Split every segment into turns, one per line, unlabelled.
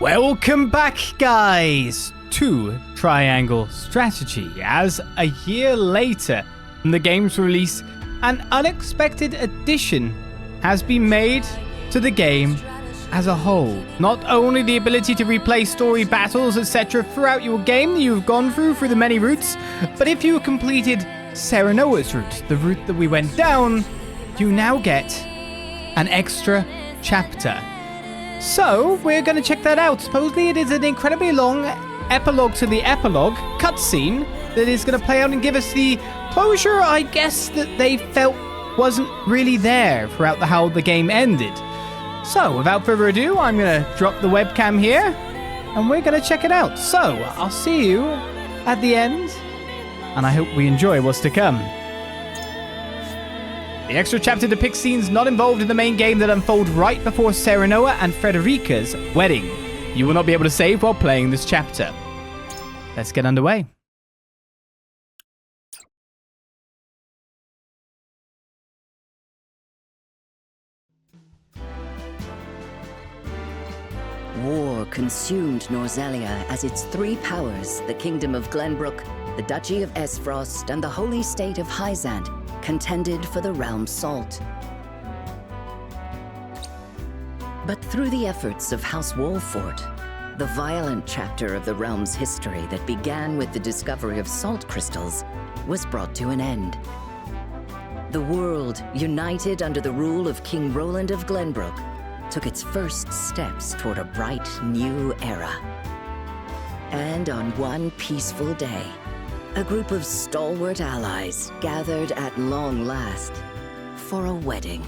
Welcome back, guys, to Triangle Strategy. As a year later from the game's release, an unexpected addition has been made to the game as a whole. Not only the ability to replay story battles, etc. throughout your game that you've gone through the many routes, but if you completed Serenoa's route, the route that we went down, you now get an extra chapter. So, we're going to check that out. Supposedly it is an incredibly long epilogue to the epilogue cutscene that is going to play out and give us the closure, I guess, that they felt wasn't really there throughout how the game ended. So, without further ado, I'm going to drop the webcam here, and we're going to check it out. So, I'll see you at the end, and I hope we enjoy what's to come. The extra chapter depicts scenes not involved in the main game that unfold right before Serenoa and Frederica's wedding. You will not be able to save while playing this chapter. Let's get underway.
War consumed Norzelia as its three powers, the Kingdom of Glenbrook, the Duchy of Aesfrost, and the Holy State of Hyzante, contended for the realm's salt. But through the efforts of House Wolfort, the violent chapter of the realm's history that began with the discovery of salt crystals was brought to an end. The world, united under the rule of King Roland of Glenbrook, took its first steps toward a bright new era. And on one peaceful day, a group of stalwart allies gathered at long last for a wedding.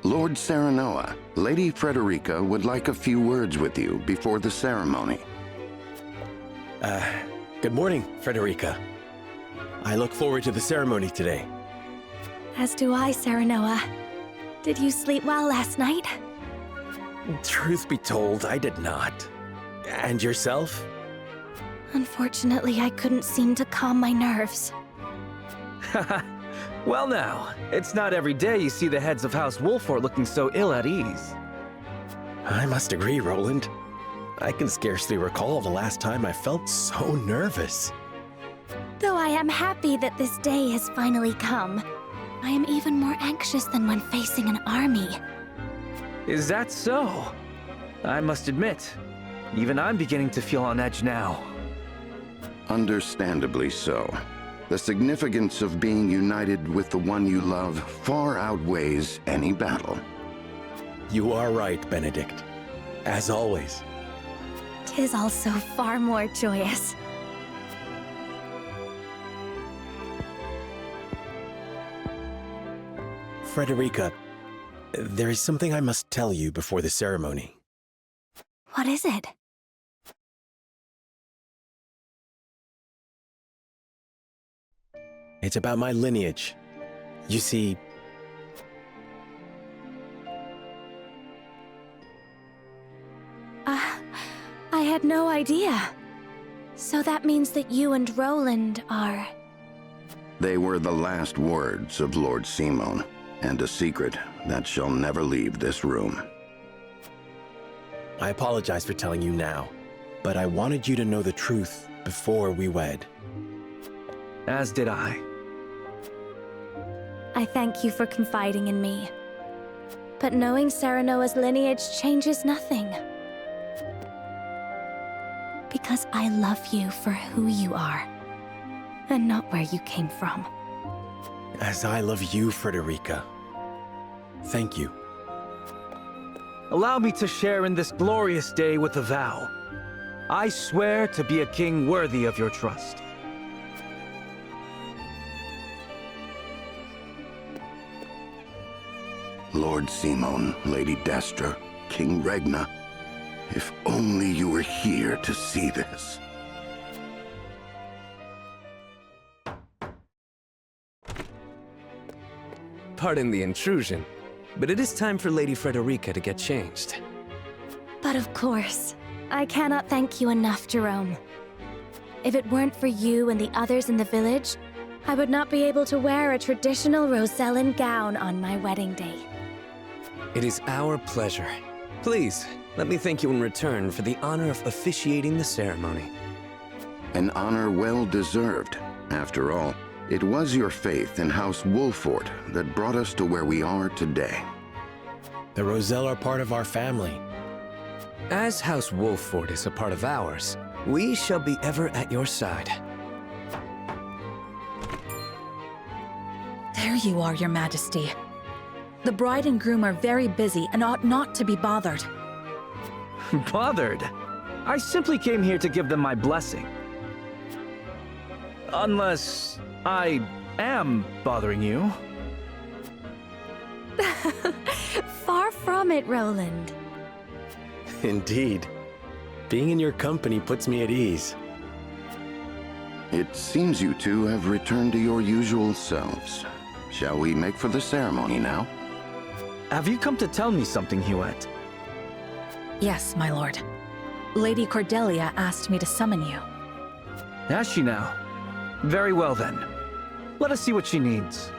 Lord Serenoa, Lady Frederica would like a few words with you before the ceremony.
Good morning, Frederica. I look forward to the ceremony today.
As do I, Serenoa. Did you sleep well last night?
Truth be told, I did not. And yourself?
Unfortunately, I couldn't seem to calm my nerves.
Well now, it's not every day you see the heads of House Wolfort looking so ill at ease.
I must agree, Roland. I can scarcely recall the last time I felt so nervous.
Though I am happy that this day has finally come, I am even more anxious than when facing an army.
Is that so? I must admit, even I'm beginning to feel on edge now.
Understandably so. The significance of being united with the one you love far outweighs any battle.
You are right, Benedict. As always.
'Tis also far more joyous.
Frederica, there is something I must tell you before the ceremony.
What is it?
It's about my lineage. You see,
I had no idea. So that means that you and Roland are...
They were the last words of Lord Simon, and a secret that shall never leave this room.
I apologize for telling you now, but I wanted you to know the truth before we wed.
As did I.
I thank you for confiding in me. But knowing Serenoa's lineage changes nothing. Because I love you for who you are, and not where you came from.
As I love you, Frederica. Thank you.
Allow me to share in this glorious day with a vow. I swear to be a king worthy of your trust.
Lord Simon, Lady Destra, King Regna, if only you were here to see this.
Pardon the intrusion, but it is time for Lady Frederica to get changed.
But of course, I cannot thank you enough, Jerome. If it weren't for you and the others in the village, I would not be able to wear a traditional Rosellan gown on my wedding day.
It is our pleasure. Please, let me thank you in return for the honor of officiating the ceremony.
An honor well deserved. After all, it was your faith in House Wolfort that brought us to where we are today.
The Roselle are part of our family.
As House Wolfort is a part of ours, we shall be ever at your side.
There you are, Your Majesty. The bride and groom are very busy and ought not to be bothered.
Bothered? I simply came here to give them my blessing. Unless I am bothering you.
Far from it, Roland.
Indeed. Being in your company puts me at ease.
It seems you two have returned to your usual selves. Shall we make for the ceremony now?
Have you come to tell me something, Huette?
Yes, my lord. Lady Cordelia asked me to summon you.
Has she now? Very well then. Let us see what she needs.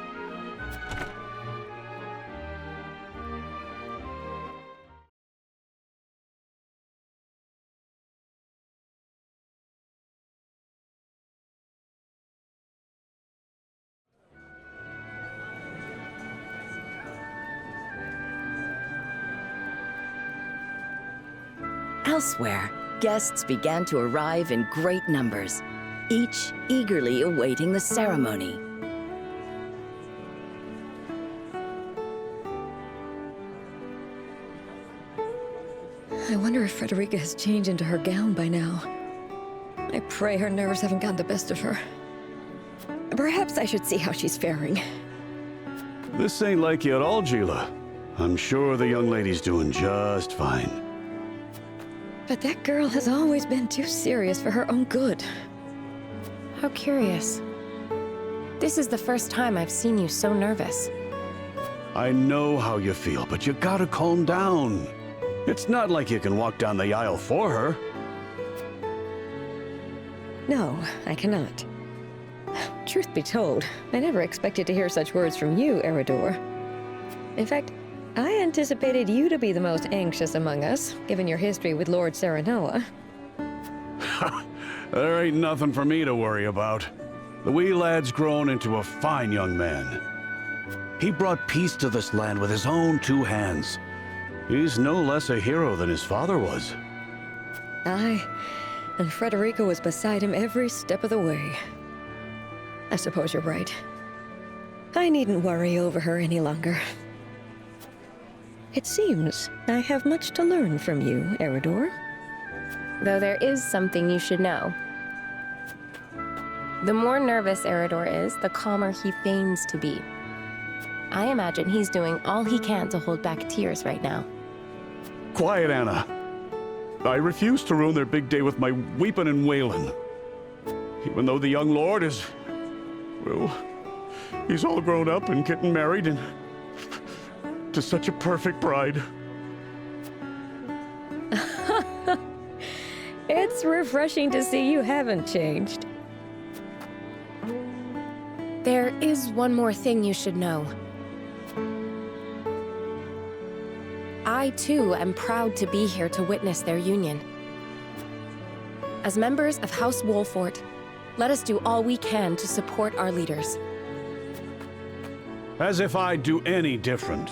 Elsewhere, guests began to arrive in great numbers, each eagerly awaiting the ceremony.
I wonder if Frederica has changed into her gown by now. I pray her nerves haven't gotten the best of her. Perhaps I should see how she's faring.
This ain't like you at all, Gila. I'm sure the young lady's doing just fine.
But that girl has always been too serious for her own good.
How curious. This is the first time I've seen you so nervous.
I know how you feel, but you gotta calm down. It's not like you can walk down the aisle for her.
No, I cannot. Truth be told, I never expected to hear such words from you, Eridor. In fact, I anticipated you to be the most anxious among us, given your history with Lord Serenoa.
There ain't nothing for me to worry about. The wee lad's grown into a fine young man. He brought peace to this land with his own two hands. He's no less a hero than his father was.
Aye, and Frederica was beside him every step of the way. I suppose you're right. I needn't worry over her any longer. It seems I have much to learn from you, Eridor.
Though there is something you should know. The more nervous Eridor is, the calmer he feigns to be. I imagine he's doing all he can to hold back tears right now.
Quiet, Anna. I refuse to ruin their big day with my weeping and wailing. Even though the young lord is... well, he's all grown up and getting married and... to such a perfect bride.
It's refreshing to see you haven't changed.
There is one more thing you should know. I, too, am proud to be here to witness their union. As members of House Wolfort, let us do all we can to support our leaders.
As if I'd do any different.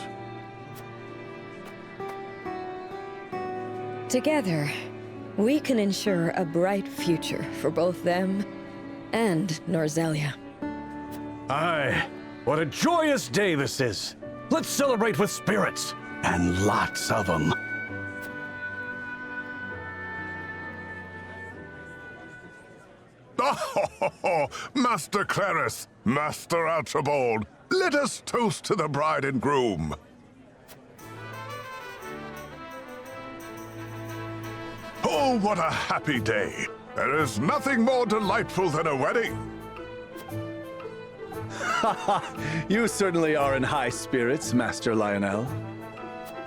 Together, we can ensure a bright future for both them and Norzelia.
Aye, what a joyous day this is. Let's celebrate with spirits, and lots of them.
Oh, Master Clarus, Master Archibald, let us toast to the bride and groom. Oh, what a happy day. There is nothing more delightful than a wedding.
You certainly are in high spirits, Master Lionel.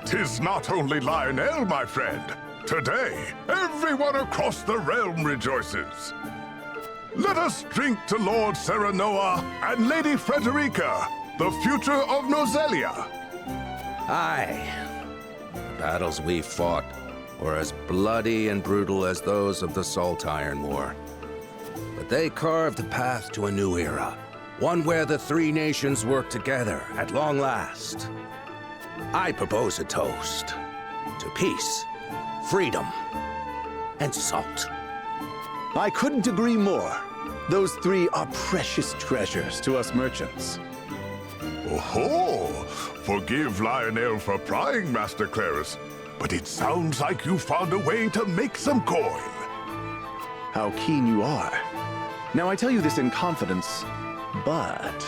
'Tis not only Lionel, my friend. Today, everyone across the realm rejoices. Let us drink to Lord Serenoa and Lady Frederica, the future of Norzelia.
Aye. The battles we fought were as bloody and brutal as those of the Saltiron War. But they carved a path to a new era, one where the three nations work together at long last. I propose a toast to peace, freedom, and salt.
I couldn't agree more. Those three are precious treasures to us merchants.
Oh-ho! Forgive Lionel for prying, Master Claris, but it sounds like you found a way to make some coin.
How keen you are. Now, I tell you this in confidence, but...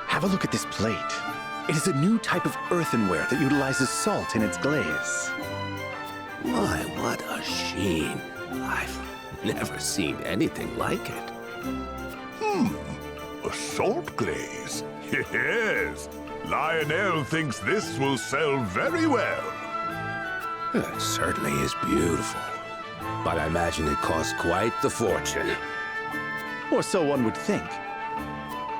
Have a look at this plate. It is a new type of earthenware that utilizes salt in its glaze.
My, what a sheen. I've never seen anything like it.
A salt glaze? Yes. Lionel thinks this will sell very well.
It certainly is beautiful. But I imagine it costs quite the fortune.
Or so one would think.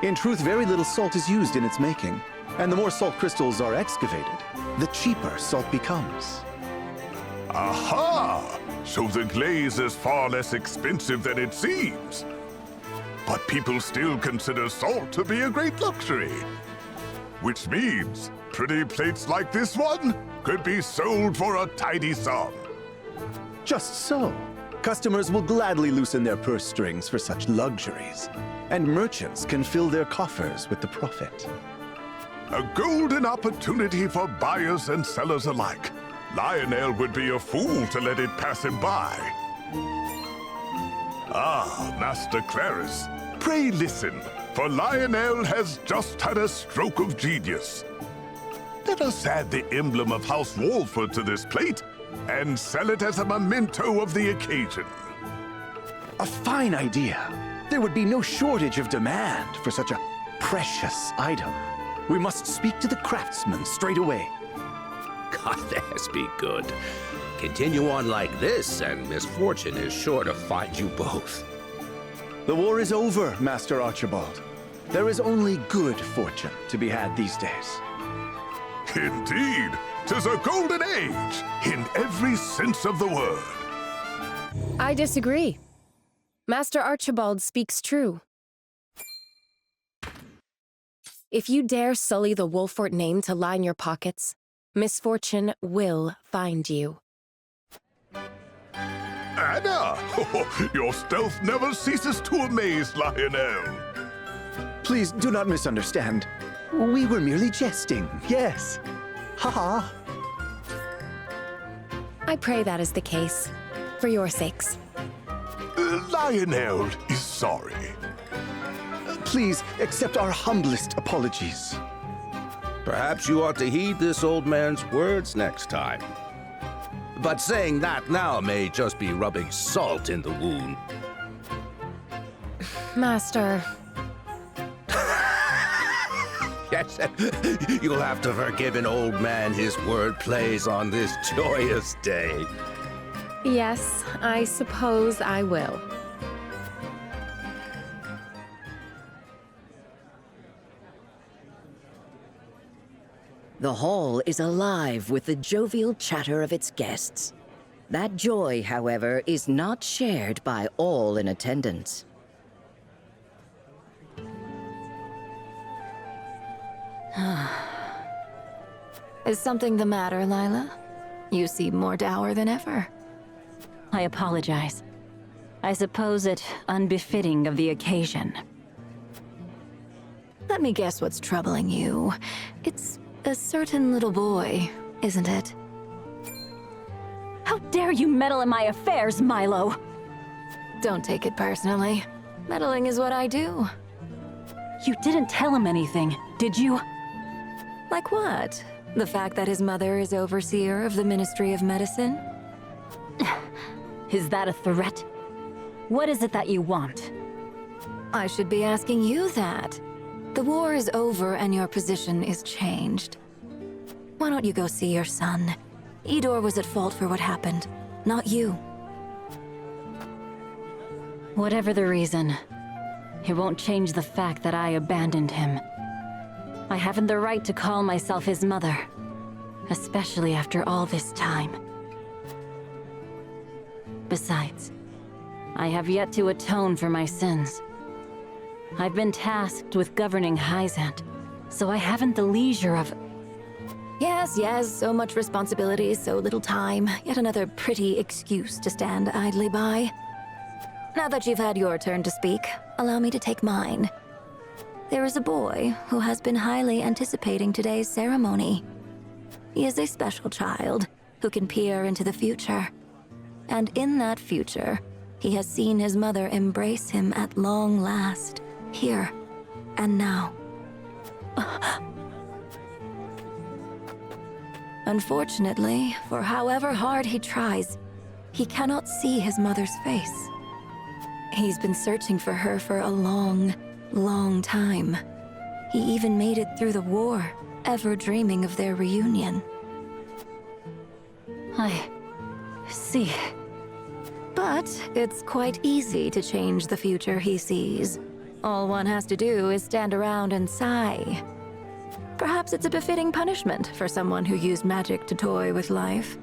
In truth, very little salt is used in its making, and the more salt crystals are excavated, the cheaper salt becomes.
Aha! So the glaze is far less expensive than it seems. But people still consider salt to be a great luxury. Which means pretty plates like this one could be sold for a tidy sum.
Just so. Customers will gladly loosen their purse strings for such luxuries, and merchants can fill their coffers with the profit.
A golden opportunity for buyers and sellers alike. Lionel would be a fool to let it pass him by. Ah, Master Claris, pray listen, for Lionel has just had a stroke of genius. Let us add the emblem of House Wolford to this plate and sell it as a memento of the occasion.
A fine idea. There would be no shortage of demand for such a precious item. We must speak to the craftsman straight away.
God, this be good. Continue on like this, and misfortune is sure to find you both.
The war is over, Master Archibald. There is only good fortune to be had these days.
Indeed, 'tis a golden age, in every sense of the word.
I disagree. Master Archibald speaks true. If you dare sully the Wolfort name to line your pockets, misfortune will find you.
Anna! Your stealth never ceases to amaze, Lionel.
Please do not misunderstand. We were merely jesting, yes. Ha-ha.
I pray that is the case, for your sakes.
Lionel is sorry.
Please accept our humblest apologies.
Perhaps you ought to heed this old man's words next time. But saying that now may just be rubbing salt in the wound.
Master.
Yes, you'll have to forgive an old man his word plays on this joyous day.
Yes, I suppose I will.
The hall is alive with the jovial chatter of its guests. That joy, however, is not shared by all in attendance.
Is something the matter, Lila? You seem more dour than ever.
I apologize. I suppose it unbefitting of the occasion.
Let me guess what's troubling you. It's a certain little boy, isn't it?
How dare you meddle in my affairs, Milo?
Don't take it personally. Meddling is what I do.
You didn't tell him anything, did you?
Like what? The fact that his mother is overseer of the Ministry of Medicine?
Is that a threat? What is it that you want?
I should be asking you that. The war is over and your position is changed. Why don't you go see your son? Idor was at fault for what happened, not you.
Whatever the reason, it won't change the fact that I abandoned him. I haven't the right to call myself his mother, especially after all this time. Besides, I have yet to atone for my sins. I've been tasked with governing Hyzante, so I haven't the leisure of...
Yes, so much responsibility, so little time. Yet another pretty excuse to stand idly by. Now that you've had your turn to speak, allow me to take mine. There is a boy who has been highly anticipating today's ceremony. He is a special child who can peer into the future. And in that future, he has seen his mother embrace him at long last, here and now. Unfortunately, for however hard he tries, he cannot see his mother's face. He's been searching for her for a long, long time. He even made it through the war, ever dreaming of their reunion.
I see.
But it's quite easy to change the future he sees. All one has to do is stand around and sigh. Perhaps it's a befitting punishment for someone who used magic to toy with life.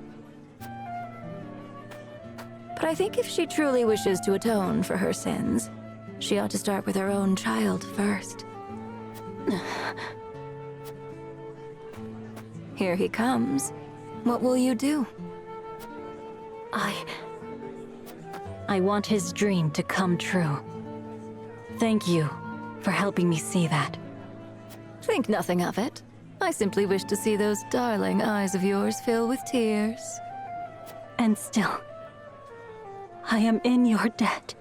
But I think if she truly wishes to atone for her sins, she ought to start with her own child first. Here he comes. What will you do?
I want his dream to come true. Thank you for helping me see that.
Think nothing of it. I simply wish to see those darling eyes of yours fill with tears.
And still, I am in your debt.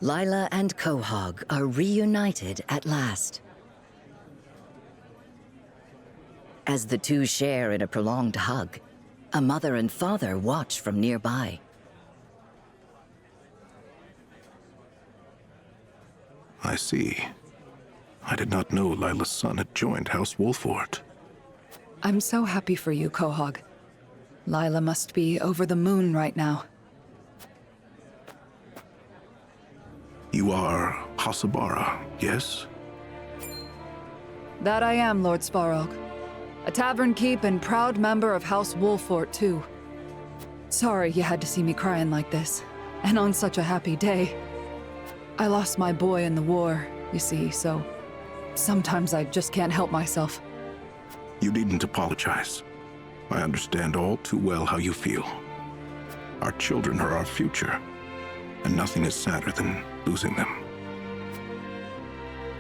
Lila and Quahog are reunited at last. As the two share in a prolonged hug, a mother and father watch from nearby.
I see. I did not know Lila's son had joined House Wolfort.
I'm so happy for you, Quahog. Lila must be over the moon right now.
You are Hasabara, yes?
That I am, Lord Svarog. A tavern keep and proud member of House Wolfort, too. Sorry you had to see me crying like this, and on such a happy day. I lost my boy in the war, you see, so sometimes I just can't help myself.
You needn't apologize. I understand all too well how you feel. Our children are our future, and nothing is sadder than losing them.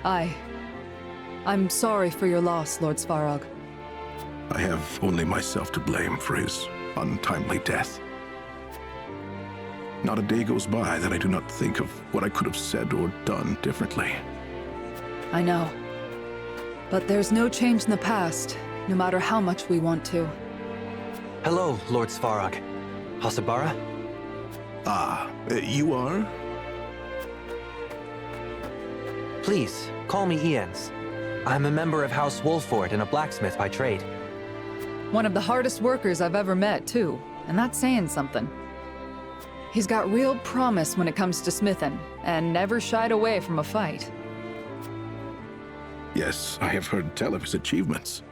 I'm sorry for your loss, Lord Svarog.
I have only myself to blame for his untimely death. Not a day goes by that I do not think of what I could have said or done differently.
I know. But there's no change in the past, no matter how much we want to.
Hello, Lord Svarog. Hasabara?
You are?
Please, call me Ians. I'm a member of House Wolfort and a blacksmith by trade.
One of the hardest workers I've ever met, too, and that's saying something. He's got real promise when it comes to smithing, and never shied away from a fight.
Yes, I have heard tell of his achievements.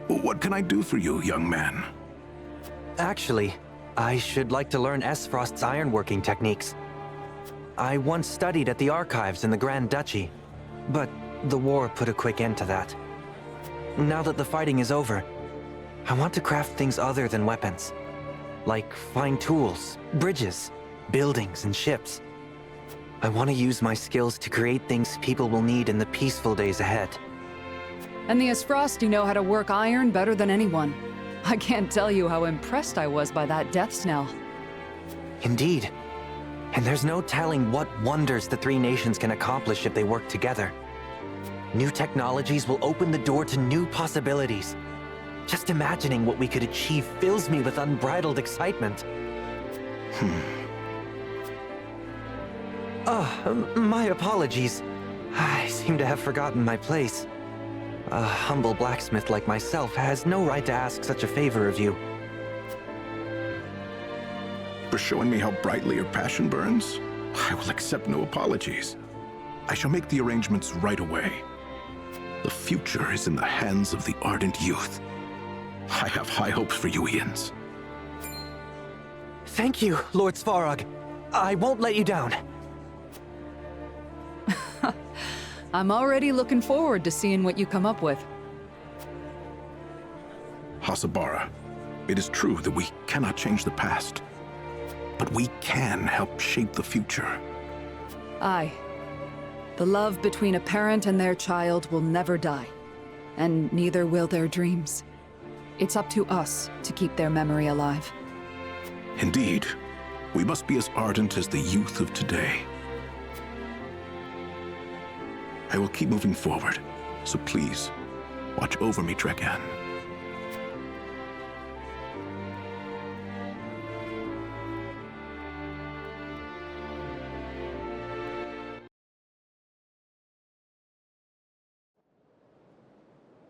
What can I do for you, young man?
Actually, I should like to learn Aesfrost's ironworking techniques. I once studied at the archives in the Grand Duchy, but the war put a quick end to that. Now that the fighting is over, I want to craft things other than weapons. Like fine tools, bridges, buildings, and ships. I want to use my skills to create things people will need in the peaceful days ahead.
And the Aesfrosti know how to work iron better than anyone. I can't tell you how impressed I was by that death knell.
Indeed. And there's no telling what wonders the three nations can accomplish if they work together. New technologies will open the door to new possibilities. Just imagining what we could achieve fills me with unbridled excitement. My apologies. I seem to have forgotten my place. A humble blacksmith like myself has no right to ask such a favor of you.
For showing me how brightly your passion burns, I will accept no apologies. I shall make the arrangements right away. The future is in the hands of the ardent youth. I have high hopes for you, Ians.
Thank you, Lord Svarog. I won't let you down.
I'm already looking forward to seeing what you come up with.
Hasabara, it is true that we cannot change the past, but we can help shape the future.
Aye. The love between a parent and their child will never die, and neither will their dreams. It's up to us to keep their memory alive.
Indeed, we must be as ardent as the youth of today. I will keep moving forward, so please, watch over me, Drekan.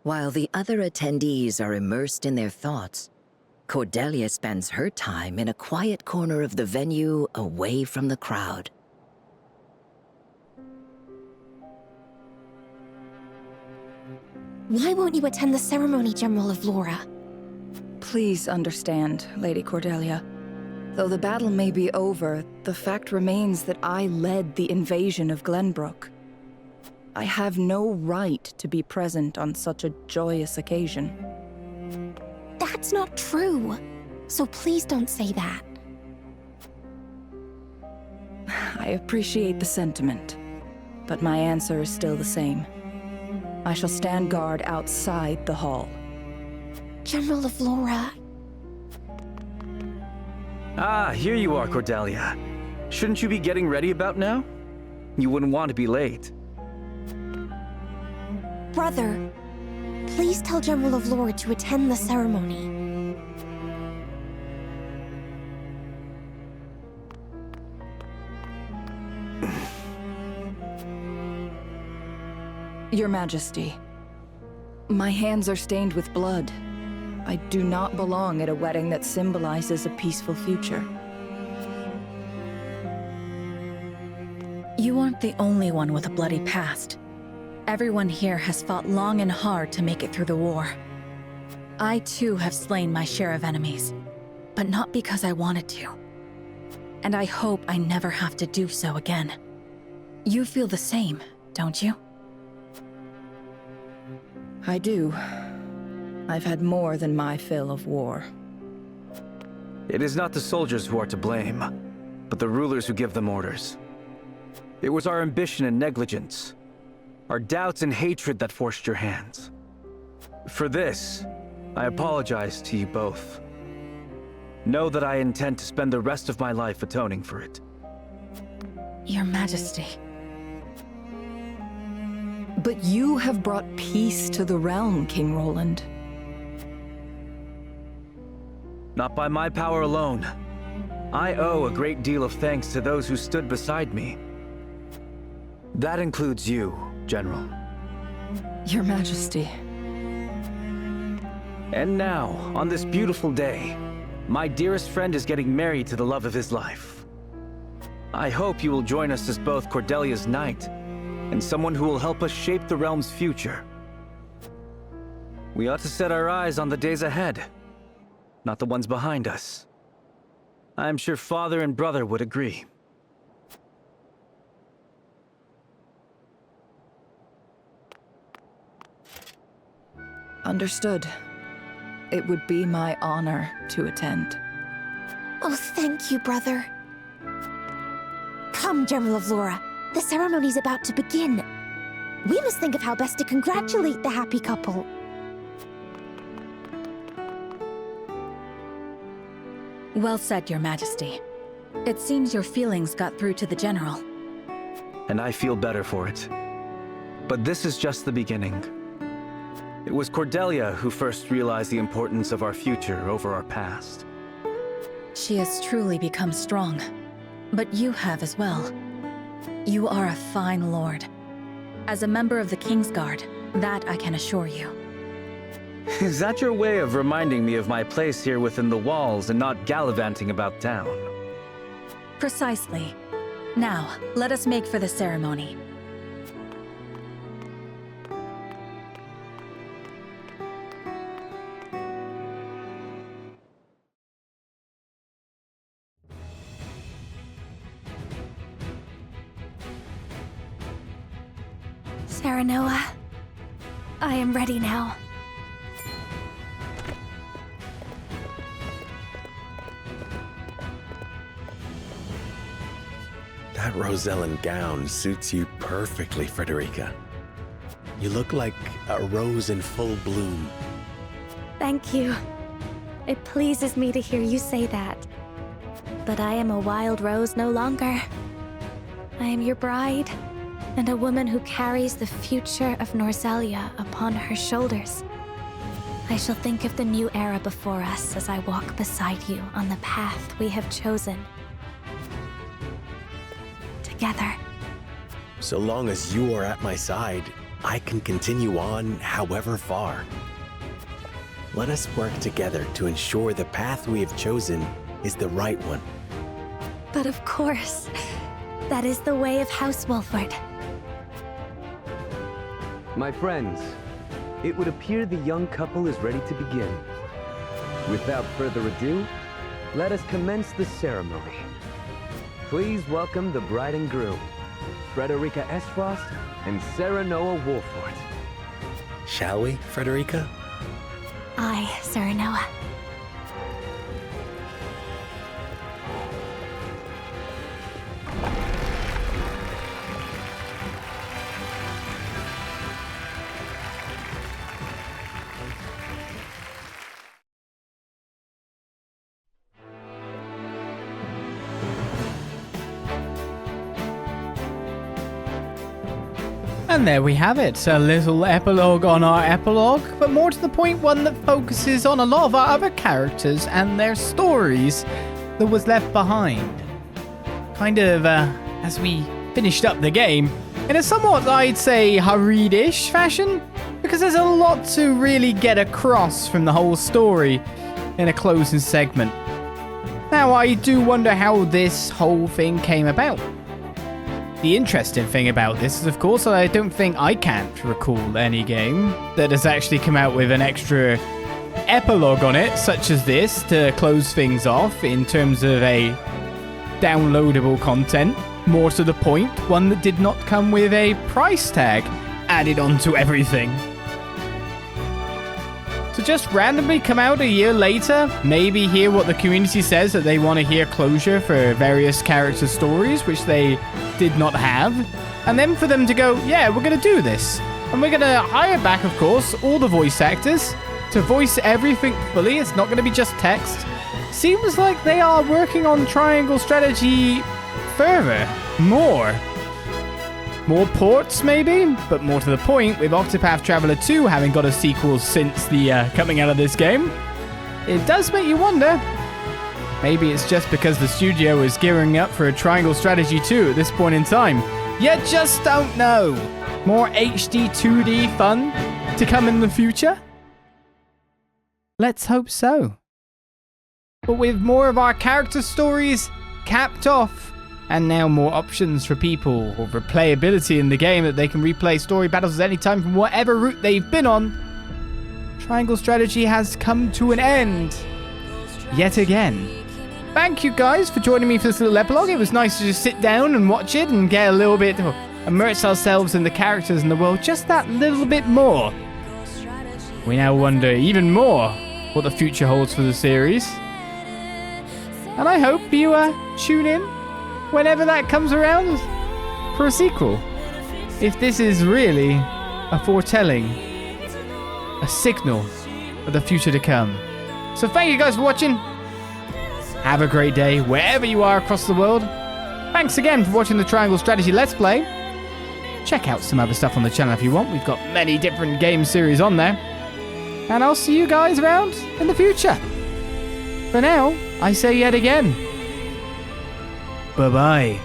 While the other attendees are immersed in their thoughts, Cordelia spends her time in a quiet corner of the venue away from the crowd.
Why won't you attend the ceremony, General of Laura?
Please understand, Lady Cordelia. Though the battle may be over, the fact remains that I led the invasion of Glenbrook. I have no right to be present on such a joyous occasion.
That's not true. So please don't say that.
I appreciate the sentiment, but my answer is still the same. I shall stand guard outside the hall.
General of Laura.
Ah, here you are, Cordelia. Shouldn't you be getting ready about now? You wouldn't want to be late.
Brother, please tell General of Laura to attend the ceremony.
Your Majesty, my hands are stained with blood. I do not belong at a wedding that symbolizes a peaceful future.
You aren't the only one with a bloody past. Everyone here has fought long and hard to make it through the war. I too have slain my share of enemies, but not because I wanted to. And I hope I never have to do so again. You feel the same, don't you?
I do. I've had more than my fill of war.
It is not the soldiers who are to blame, but the rulers who give them orders. It was our ambition and negligence, our doubts and hatred that forced your hands. For this, I apologize to you both. Know that I intend to spend the rest of my life atoning for it.
Your Majesty.
But you have brought peace to the realm, King Roland.
Not by my power alone. I owe a great deal of thanks to those who stood beside me. That includes you, General.
Your Majesty.
And now, on this beautiful day, my dearest friend is getting married to the love of his life. I hope you will join us as both Cordelia's knight and someone who will help us shape the realm's future. We ought to set our eyes on the days ahead, not the ones behind us. I'm sure father and brother would agree.
Understood. It would be my honor to attend.
Oh, thank you, brother. Come, General of Laura. The ceremony's about to begin. We must think of how best to congratulate the happy couple.
Well said, Your Majesty. It seems your feelings got through to the General.
And I feel better for it. But this is just the beginning. It was Cordelia who first realized the importance of our future over our past.
She has truly become strong. But you have as well. You are a fine lord. As a member of the Kingsguard, that I can assure you.
Is that your way of reminding me of my place here within the walls and not gallivanting about town?
Precisely. Now, let us make for the ceremony.
Serenoa, I am ready now.
That Rosellan gown suits you perfectly, Frederica. You look like a rose in full bloom.
Thank you. It pleases me to hear you say that. But I am a wild rose no longer. I am your bride, and a woman who carries the future of Norzelia upon her shoulders. I shall think of the new era before us as I walk beside you on the path we have chosen. Together.
So long as you are at my side, I can continue on however far. Let us work together to ensure the path we have chosen is the right one.
But of course, that is the way of House Wolford.
My friends, it would appear the young couple is ready to begin. Without further ado, let us commence the ceremony. Please welcome the bride and groom, Frederica Aesfrost and Serenoa Wolford.
Shall we, Frederica?
Aye, Serenoa.
And there we have it, a little epilogue on our epilogue, but more to the point, one that focuses on a lot of our other characters and their stories that was left behind. Kind of as we finished up the game, in a somewhat, I'd say, hurried-ish fashion, because there's a lot to really get across from the whole story in a closing segment. Now, I do wonder how this whole thing came about. The interesting thing about this is, of course, that I don't think I can't recall any game that has actually come out with an extra epilogue on it, such as this, to close things off in terms of a downloadable content. More to the point, one that did not come with a price tag added onto everything. So just randomly come out a year later, maybe hear what the community says that they want to hear closure for various character stories, which they did not have, and then for them to go, yeah, we're going to do this. And we're going to hire back, of course, all the voice actors to voice everything fully. It's not going to be just text. Seems like they are working on triangle strategy further, more ports maybe, but more to the point, with Octopath Traveler 2 having got a sequel since the coming out of this game, it does make you wonder. Maybe it's just because the studio is gearing up for a Triangle Strategy 2 at this point in time. You just don't know. More HD 2D fun to come in the future? Let's hope so. But with more of our character stories capped off, and now more options for people or replayability in the game that they can replay story battles at any time from whatever route they've been on, Triangle Strategy has come to an end. Yet again. Thank you guys for joining me for this little epilogue. It was nice to just sit down and watch it and get a little bit, immerse ourselves in the characters in the world just that little bit more. We now wonder even more what the future holds for the series. And I hope you tune in whenever that comes around for a sequel. If this is really a foretelling, a signal of the future to come. So thank you guys for watching. Have a great day wherever you are across the world. Thanks again for watching the Triangle Strategy Let's Play. check out some other stuff on the channel if you want. We've got many different game series on there. And I'll see you guys around in the future. For now, I say yet again, bye-bye.